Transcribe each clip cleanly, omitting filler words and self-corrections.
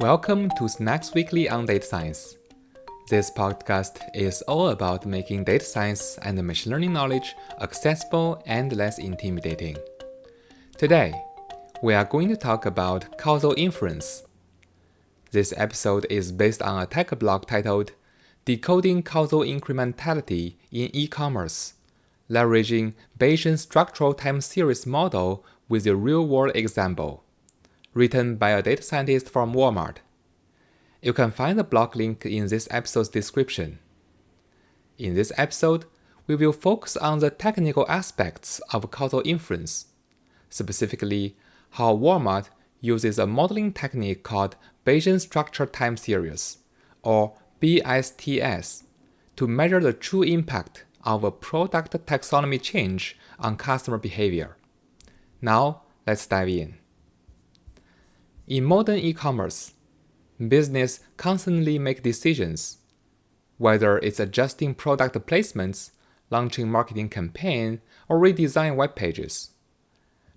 Welcome to Snacks Weekly on Data Science. This podcast is all about making data science and machine learning knowledge accessible and less intimidating. Today, we are going to talk about causal inference. This episode is based on a tech blog titled Decoding Causal Incrementality in E-commerce, leveraging Bayesian Structural Time Series model with a real-world example, written by a data scientist from Walmart. You can find the blog link in this episode's description. In this episode, we will focus on the technical aspects of causal inference, specifically how Walmart uses a modeling technique called Bayesian Structural Time Series, or BSTS, to measure the true impact of a product taxonomy change on customer behavior. Now, let's dive in. In modern e-commerce, business constantly make decisions, whether it's adjusting product placements, launching marketing campaign, or redesign web pages.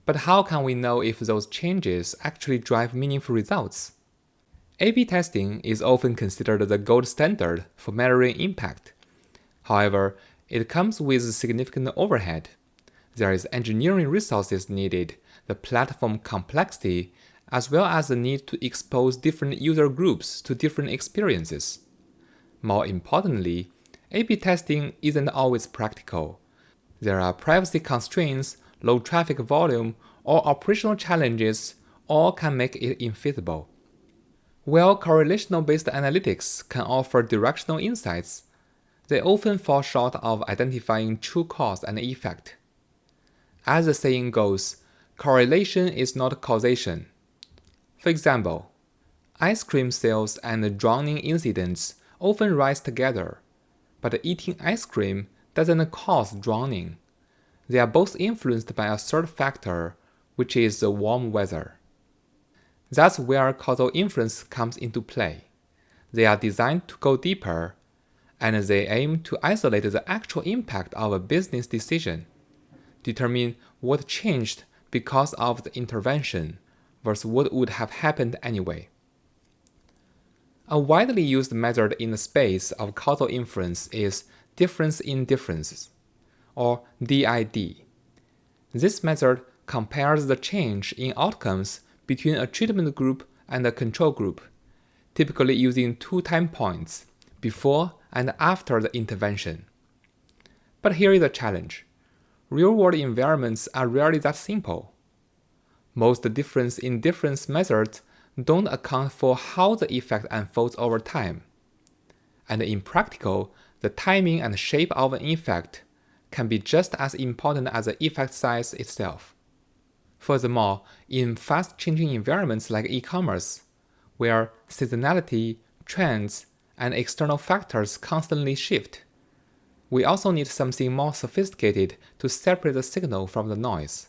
But how can we know if those changes actually drive meaningful results? A/B testing is often considered the gold standard for measuring impact. However, it comes with significant overhead. There is engineering resources needed, the platform complexity, as well as the need to expose different user groups to different experiences. More importantly, A/B testing isn't always practical. There are privacy constraints, low traffic volume, or operational challenges all can make it infeasible. While correlational-based analytics can offer directional insights, they often fall short of identifying true cause and effect. As the saying goes, correlation is not causation. For example, ice cream sales and drowning incidents often rise together, but eating ice cream doesn't cause drowning. They are both influenced by a third factor, which is the warm weather. That's where causal inference comes into play. They are designed to go deeper, and they aim to isolate the actual impact of a business decision, determine what changed because of the intervention versus what would have happened anyway. A widely used method in the space of causal inference is difference in differences, or DID. This method compares the change in outcomes between a treatment group and a control group, typically using two time points, before and after the intervention. But here is a challenge. Real-world environments are rarely that simple. Most difference in difference methods don't account for how the effect unfolds over time. And in practical, the timing and shape of an effect can be just as important as the effect size itself. Furthermore, in fast-changing environments like e-commerce, where seasonality, trends, and external factors constantly shift, we also need something more sophisticated to separate the signal from the noise.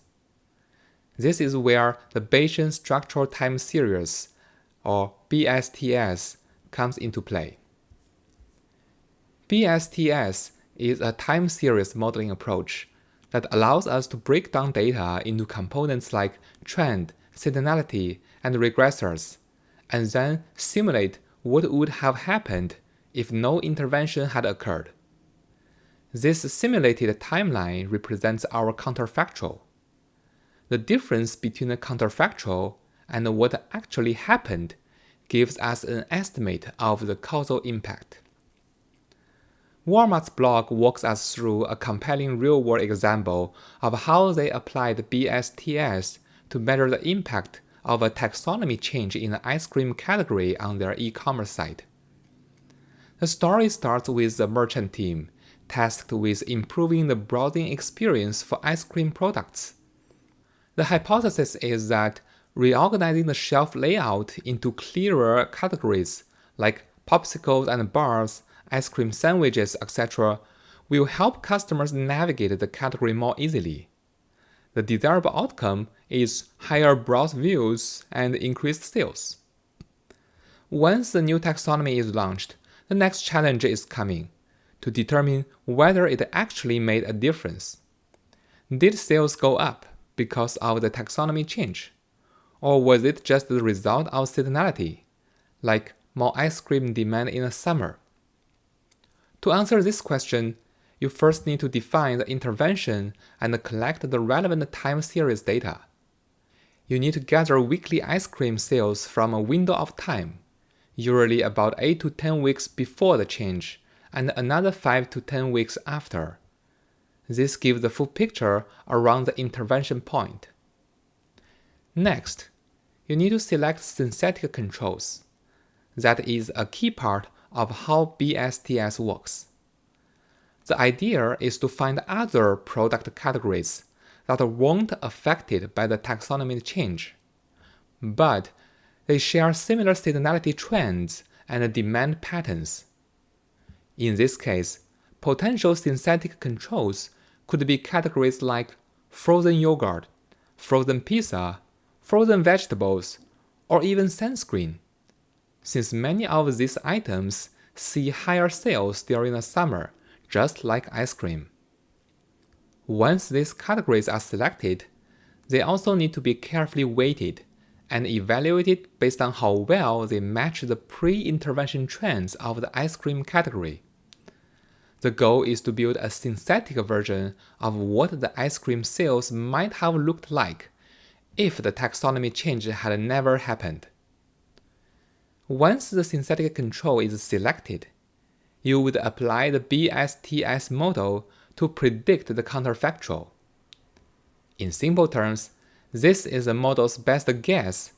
This is where the Bayesian Structural Time Series, or BSTS, comes into play. BSTS is a time series modeling approach that allows us to break down data into components like trend, seasonality, and regressors, and then simulate what would have happened if no intervention had occurred. This simulated timeline represents our counterfactual. The difference between the counterfactual and what actually happened gives us an estimate of the causal impact. Walmart's blog walks us through a compelling real-world example of how they applied BSTS to measure the impact of a taxonomy change in the ice cream category on their e-commerce site. The story starts with the merchant team, tasked with improving the browsing experience for ice cream products. The hypothesis is that reorganizing the shelf layout into clearer categories like popsicles and bars, ice cream sandwiches, etc., will help customers navigate the category more easily. The desirable outcome is higher browse views and increased sales. Once the new taxonomy is launched, the next challenge is coming, to determine whether it actually made a difference. Did sales go up because of the taxonomy change? Or was it just the result of seasonality, like more ice cream demand in the summer? To answer this question, you first need to define the intervention and collect the relevant time series data. You need to gather weekly ice cream sales from a window of time, usually about 8 to 10 weeks before the change, and another 5 to 10 weeks after. This gives the full picture around the intervention point. Next, you need to select synthetic controls. That is a key part of how BSTS works. The idea is to find other product categories that weren't affected by the taxonomy change, but they share similar seasonality trends and demand patterns. In this case, potential synthetic controls could be categories like frozen yogurt, frozen pizza, frozen vegetables, or even sunscreen, since many of these items see higher sales during the summer, just like ice cream. Once these categories are selected, they also need to be carefully weighted and evaluated based on how well they match the pre-intervention trends of the ice cream category. The goal is to build a synthetic version of what the ice cream sales might have looked like if the taxonomy change had never happened. Once the synthetic control is selected, you would apply the BSTS model to predict the counterfactual. In simple terms, this is the model's best guess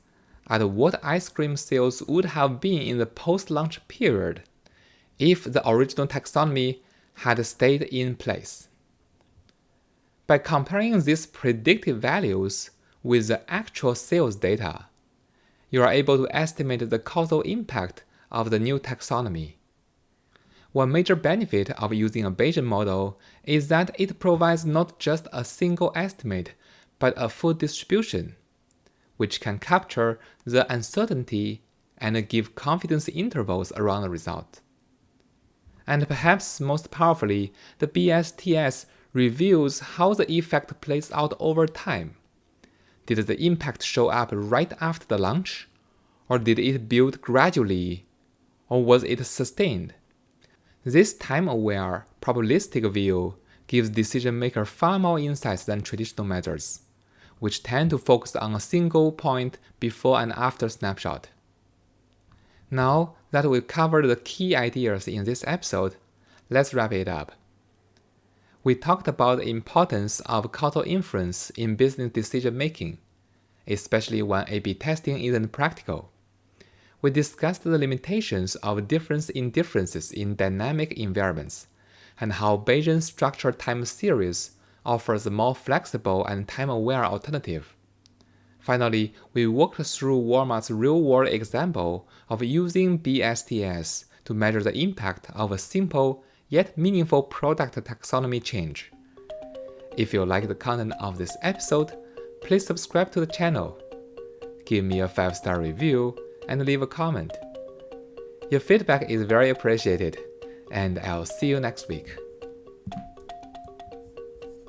at what ice cream sales would have been in the post-launch period if the original taxonomy had stayed in place. By comparing these predicted values with the actual sales data, you are able to estimate the causal impact of the new taxonomy. One major benefit of using a Bayesian model is that it provides not just a single estimate, but a full distribution, which can capture the uncertainty and give confidence intervals around the result. And perhaps most powerfully, the BSTS reveals how the effect plays out over time. Did the impact show up right after the launch? Or did it build gradually? Or was it sustained? This time-aware, probabilistic view gives decision-makers far more insights than traditional methods, which tend to focus on a single point before and after snapshot. Now that we've covered the key ideas in this episode, let's wrap it up. We talked about the importance of causal inference in business decision-making, especially when A/B testing isn't practical. We discussed the limitations of difference in differences in dynamic environments, and how Bayesian Structural Time Series offers a more flexible and time-aware alternative. Finally, we walked through Walmart's real-world example of using BSTS to measure the impact of a simple yet meaningful product taxonomy change. If you like the content of this episode, please subscribe to the channel, give me a 5-star review, and leave a comment. Your feedback is very appreciated, and I'll see you next week.